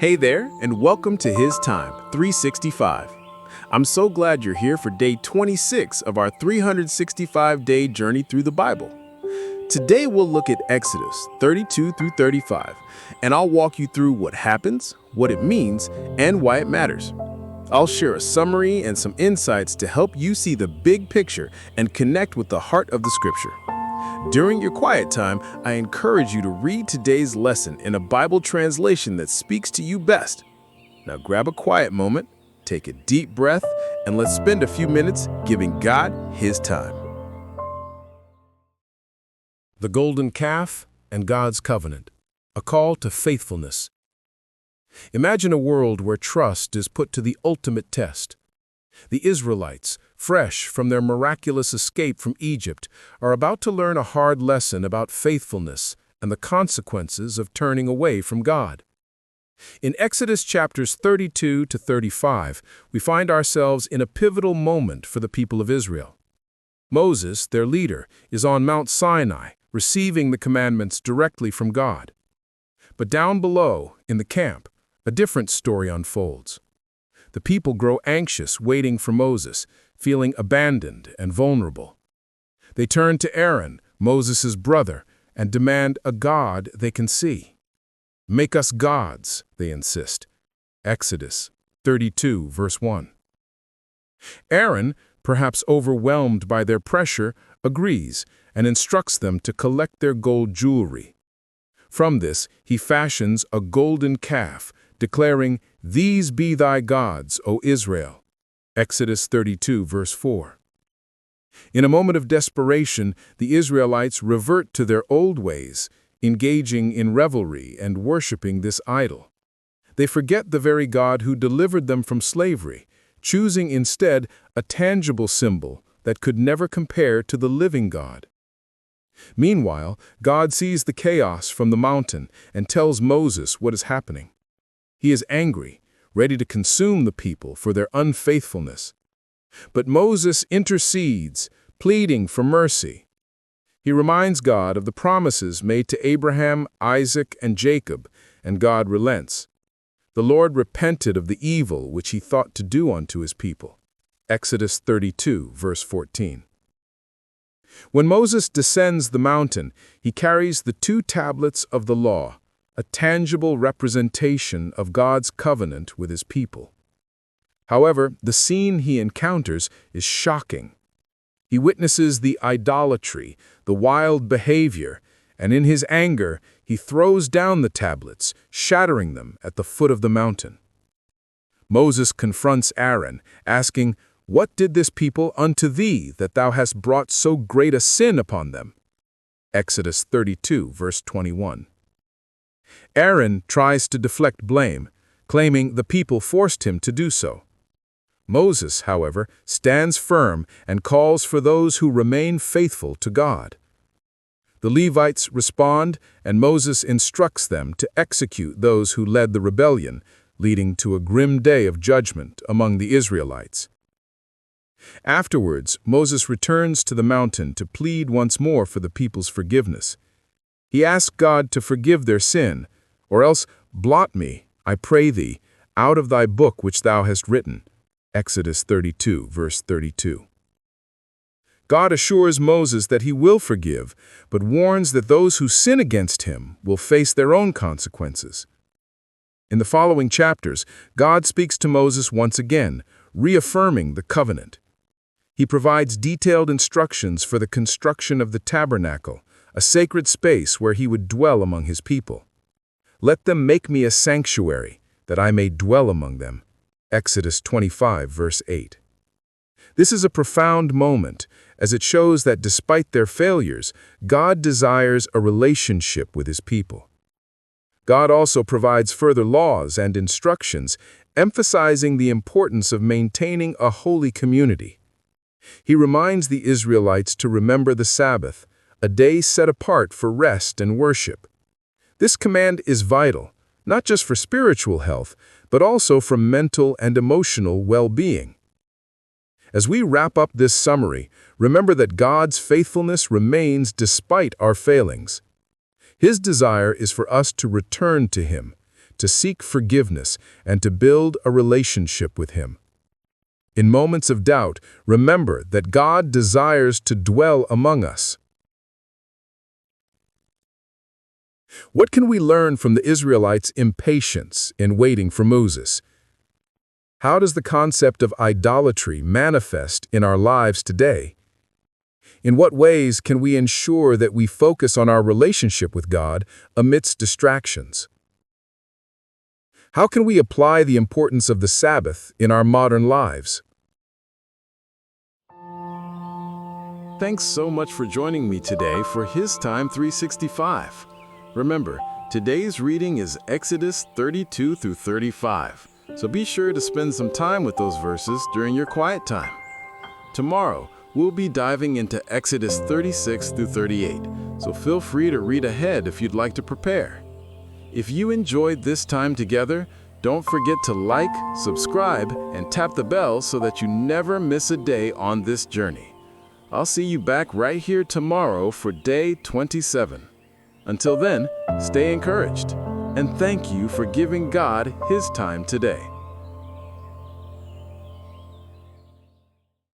Hey there, and welcome to HisTime365. I'm so glad you're here for day 26 of our 365-day journey through the Bible. Today we'll look at Exodus 32 through 35, and I'll walk you through what happens, what it means, and why it matters. I'll share a summary and some insights to help you see the big picture and connect with the heart of the scripture. During your quiet time, I encourage you to read today's lesson in a Bible translation that speaks to you best. Now grab a quiet moment, take a deep breath, and let's spend a few minutes giving God His time. The Golden Calf and God's Covenant, a call to faithfulness. Imagine a world where trust is put to the ultimate test. The Israelites, fresh from their miraculous escape from Egypt, are about to learn a hard lesson about faithfulness and the consequences of turning away from God. In Exodus chapters 32 to 35, we find ourselves in a pivotal moment for the people of Israel. Moses, their leader, is on Mount Sinai, receiving the commandments directly from God. But down below, in the camp, a different story unfolds. The people grow anxious waiting for Moses, feeling abandoned and vulnerable. They turn to Aaron, Moses' brother, and demand a God they can see. "Make us gods," they insist. Exodus 32, verse 1. Aaron, perhaps overwhelmed by their pressure, agrees and instructs them to collect their gold jewelry. From this, he fashions a golden calf, declaring, "These be thy gods, O Israel." Exodus 32, verse 4. In a moment of desperation, the Israelites revert to their old ways, engaging in revelry and worshiping this idol. They forget the very God who delivered them from slavery, choosing instead a tangible symbol that could never compare to the living God. Meanwhile, God sees the chaos from the mountain and tells Moses what is happening. He is angry, ready to consume the people for their unfaithfulness. But Moses intercedes, pleading for mercy. He reminds God of the promises made to Abraham, Isaac, and Jacob, and God relents. The Lord repented of the evil which he thought to do unto his people. Exodus 32, verse 14. When Moses descends the mountain, he carries the 2 tablets of the law, a tangible representation of God's covenant with his people. However, the scene he encounters is shocking. He witnesses the idolatry, the wild behavior, and in his anger, he throws down the tablets, shattering them at the foot of the mountain. Moses confronts Aaron, asking, "What did this people unto thee, that thou hast brought so great a sin upon them?" Exodus 32, verse 21. Aaron tries to deflect blame, claiming the people forced him to do so. Moses, however, stands firm and calls for those who remain faithful to God. The Levites respond, and Moses instructs them to execute those who led the rebellion, leading to a grim day of judgment among the Israelites. Afterwards, Moses returns to the mountain to plead once more for the people's forgiveness. He asks God to forgive their sin, or else blot me, I pray thee, out of thy book which thou hast written. Exodus 32, verse 32. God assures Moses that he will forgive, but warns that those who sin against him will face their own consequences. In the following chapters, God speaks to Moses once again, reaffirming the covenant. He provides detailed instructions for the construction of the tabernacle, a sacred space where he would dwell among his people. "Let them make me a sanctuary, that I may dwell among them." Exodus 25, verse 8. This is a profound moment, as it shows that despite their failures, God desires a relationship with his people. God also provides further laws and instructions, emphasizing the importance of maintaining a holy community. He reminds the Israelites to remember the Sabbath, a day set apart for rest and worship. This command is vital, not just for spiritual health, but also for mental and emotional well-being. As we wrap up this summary, remember that God's faithfulness remains despite our failings. His desire is for us to return to Him, to seek forgiveness, and to build a relationship with Him. In moments of doubt, remember that God desires to dwell among us. What can we learn from the Israelites' impatience in waiting for Moses? How does the concept of idolatry manifest in our lives today? In what ways can we ensure that we focus on our relationship with God amidst distractions? How can we apply the importance of the Sabbath in our modern lives? Thanks so much for joining me today for HisTime365. Remember, today's reading is Exodus 32 through 35, so be sure to spend some time with those verses during your quiet time. Tomorrow, we'll be diving into Exodus 36 through 38, so feel free to read ahead if you'd like to prepare. If you enjoyed this time together, don't forget to like, subscribe, and tap the bell so that you never miss a day on this journey. I'll see you back right here tomorrow for day 27. Until then, stay encouraged, and thank you for giving God His time today.